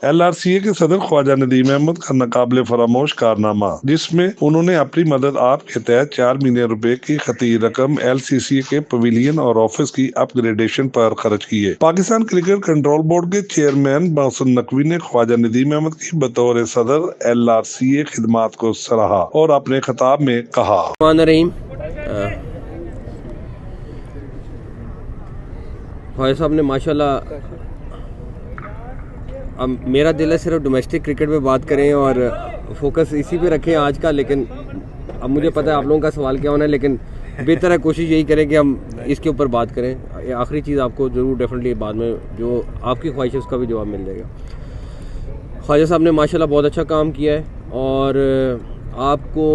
LRCA के सदर ख्वाजा नदीम अहमद का नाकाबिले फरामोश कारनामा, जिसमें उन्होंने अपनी मदद आप के तहत 4 मिलियन रुपए की खती रकम LCCA के पवेलियन और ऑफिस की अपग्रेडेशन पर खर्च की है। पाकिस्तान क्रिकेट कंट्रोल बोर्ड के चेयरमैन मौसम नकवी ने ख्वाजा नदीम अहमद की बतौर सदर LRCA खिदमात को सराहा और अपने खिताब में कहा, ख्वाजा साहब ने माशाल्लाह, अब मेरा दिल है सिर्फ डोमेस्टिक क्रिकेट पे बात करें और फोकस इसी पे रखें आज का, लेकिन अब मुझे पता है आप लोगों का सवाल क्या होना है, लेकिन बेहतर है कोशिश यही करें कि हम इसके ऊपर बात करें। आखिरी चीज़ आपको ज़रूर डेफिनेटली बाद में जो आपकी ख्वाहिश है उसका भी जवाब मिल जाएगा। ख्वाजा साहब ने माशाल्लाह बहुत अच्छा काम किया है और आपको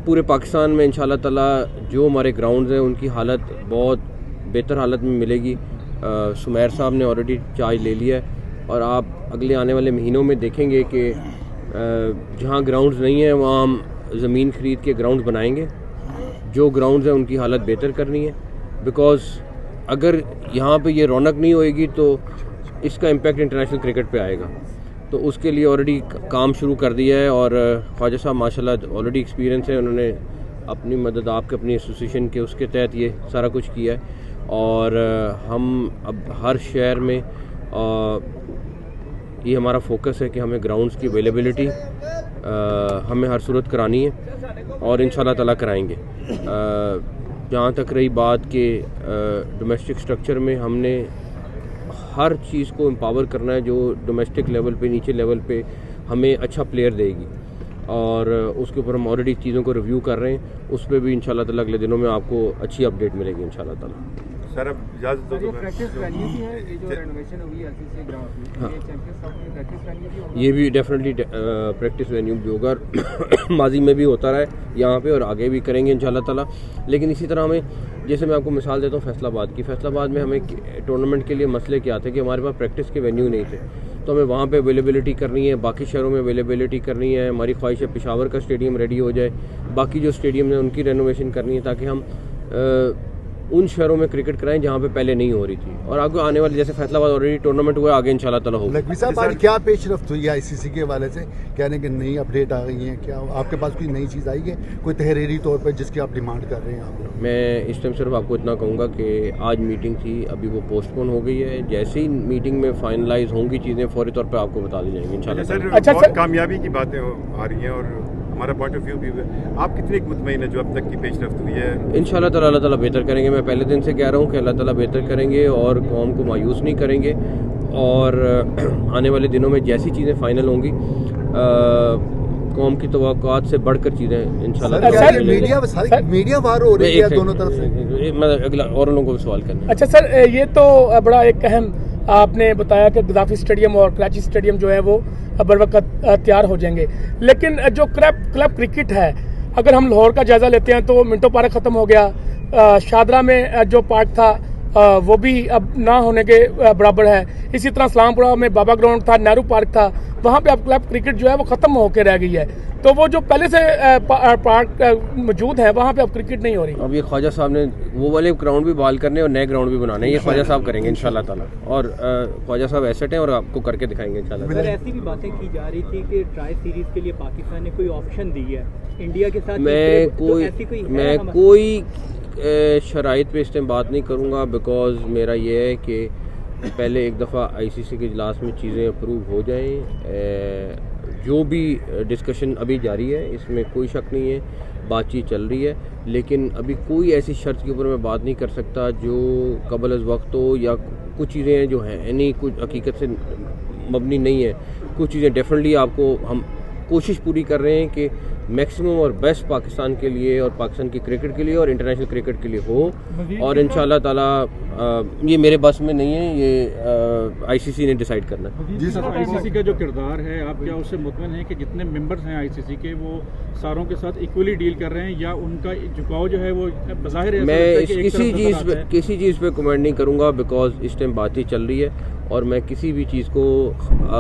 पूरे पाकिस्तान में इंशाल्लाह ताला जो हमारे ग्राउंड्स हैं उनकी हालत बहुत बेहतर हालत में मिलेगी। सुमैर साहब ने ऑलरेडी चार्ज ले लिया है और आप अगले आने वाले महीनों में देखेंगे कि जहाँ ग्राउंड्स नहीं हैं वहाँ हम ज़मीन ख़रीद के ग्राउंड्स बनाएंगे। जो ग्राउंड्स हैं उनकी हालत बेहतर करनी है, बिकॉज़ अगर यहाँ पे ये रौनक नहीं होएगी तो इसका इम्पैक्ट इंटरनेशनल क्रिकेट पे आएगा। तो उसके लिए ऑलरेडी काम शुरू कर दिया है और ख्वाजा साहब माशाल्लाह ऑलरेडी एक्सपीरियंस है, उन्होंने अपनी मदद आपके अपनी एसोसिएशन के उसके तहत ये सारा कुछ किया है और हम अब हर शहर में ये हमारा फोकस है कि हमें ग्राउंड्स की अवेलेबिलिटी हमें हर सूरत करानी है और इंशाल्लाह ताला कराएंगे। जहाँ तक रही बात के डोमेस्टिक स्ट्रक्चर में हमने हर चीज़ को एम्पावर करना है जो डोमेस्टिक लेवल पे नीचे लेवल पे हमें अच्छा प्लेयर देगी और उसके ऊपर हम ऑलरेडी चीज़ों को रिव्यू कर रहे हैं। उस पर भी इंशाल्लाह ताला अगले दिनों में आपको अच्छी अपडेट मिलेगी इंशाल्लाह ताला। सर अब इजाज़त दो तो प्रैक्टिस वेन्यू भी है, ये जो रेनोवेशन हुई है LCCA ग्राउंड में, हाँ, ये चैंपियंस कप में प्रैक्टिस वेन्यू भी होगा। ये भी डेफिनेटली प्रैक्टिस वेन्यू भी होगा और माजी में भी होता रहा है यहाँ पे और आगे भी करेंगे इंशाल्लाह ताला। लेकिन इसी तरह हमें, जैसे मैं आपको मिसाल देता हूँ फैसलाबाद की, फैसलाबाद में हमें टूर्नामेंट के लिए मसले क्या थे कि हमारे पास प्रैक्टिस के वेन्यू नहीं थे, तो हमें वहाँ पे अवेलेबिलिटी करनी है, बाकी शहरों में अवेलेबिलिटी करनी है। हमारी ख्वाहिश है पेशावर का स्टेडियम रेडी हो जाए, बाकी जो स्टेडियम है उनकी रेनोवेशन करनी है ताकि हम उन शहरों में क्रिकेट कराएं जहाँ पे पहले नहीं हो रही थी। और आगे आने वाले जैसे फैसलाबाद ऑलरेडी टूर्नामेंट हुआ, आगे इंशाल्लाह ताला होगा। नकवी साहब आज क्या पेशरफ्त हुई है ICC के हवाले से, कहने की नई अपडेट आ गई है, क्या आपके पास कोई नई चीज़ आई है कोई तहरीरी तौर पर जिसकी आप डिमांड कर रहे हैं? आप मैं इस टाइम सिर्फ आपको इतना कहूँगा कि आज मीटिंग थी, अभी वो पोस्टपोन हो गई है। जैसे ही मीटिंग में फाइनलाइज होंगी चीज़ें फौरी तौर पर आपको बता दी जाएंगी इंशाल्लाह। अच्छा सर, कामयाबी की बातें आ रही हैं और हमारा पॉइंट ऑफ व्यू भी आप कितने मुतमईन है जो अब तक की पेशरफ्त हुई है? इंशाल्लाह ताला अल्लाह ताला बेहतर करेंगे। मैं पहले दिन से कह रहा हूँ कि अल्लाह ताला बेहतर करेंगे और कौम को मायूस नहीं करेंगे और आने वाले दिनों में जैसी चीज़ें फाइनल होंगी कौम की तवक्कुआत से बढ़कर चीज़ें इंशाल्लाह। मीडिया वार हो रही है दोनों तरफ से, मैं अगला और लोगों को भी सवाल करना। अच्छा सर, ये तो बड़ा एक अहम आपने बताया कि गद्दाफी स्टेडियम और कराची स्टेडियम जो है वो बर वक्त तैयार हो जाएंगे, लेकिन जो क्लब क्रिकेट है, अगर हम लाहौर का जायजा लेते हैं तो मिंटो पार्क ख़त्म हो गया, शादरा में जो पार्क था वो भी अब ना होने के बराबर है। इसी तरह इस्लामपुरा में बाबा ग्राउंड था, नेहरू पार्क था, वहाँ पे अब क्लब क्रिकेट जो है वो ख़त्म होकर रह गई है। तो वो जो पहले से पार्क मौजूद है वहाँ पे अब क्रिकेट नहीं हो रही। अब ये ख्वाजा साहब ने वो वाले ग्राउंड भी बहाल करने और नए ग्राउंड भी बनाने, ये ख्वाजा साहब करेंगे इंशाल्लाह ताला। और ख्वाजा साहब एसेट हैं और आपको करके दिखाएंगे इंशाल्लाह। सर, ऐसी भी बातें की जा रही थी कि ट्राई सीरीज के लिए पाकिस्तान ने कोई ऑप्शन दी है इंडिया के साथ। मैं कोई शराइत पे इस टाइम बात नहीं करूँगा, बिकॉज मेरा ये है कि पहले एक दफ़ा ICC के इजलास में चीज़ें अप्रूव हो जाएं। जो भी डिस्कशन अभी जारी है इसमें कोई शक नहीं है, बातचीत चल रही है, लेकिन अभी कोई ऐसी शर्त के ऊपर मैं बात नहीं कर सकता जो कबल अज़ वक्त हो, या कुछ चीज़ें जो हैं यानी कुछ हकीकत से मबनी नहीं है। कुछ चीज़ें डेफिनेटली आपको हम कोशिश पूरी कर रहे हैं कि मैक्सिमम और बेस्ट पाकिस्तान के लिए और पाकिस्तान की क्रिकेट के लिए और इंटरनेशनल क्रिकेट के लिए हो, और इंशाल्लाह ताला ये मेरे बस में नहीं है, ये ICC ने डिसाइड करना है। जी सर, ICC का जो किरदार है, आप क्या उससे मुतमईन हैं कि जितने मेंबर्स हैं ICC के वो सारों के साथ इक्वली डील कर रहे हैं, या उनका झुकाव जो है वो बज़ाहिर है? मैं किसी चीज़ पे कमेंट नहीं करूँगा, बिकॉज इस टाइम बातें चल रही है और मैं किसी भी चीज़ को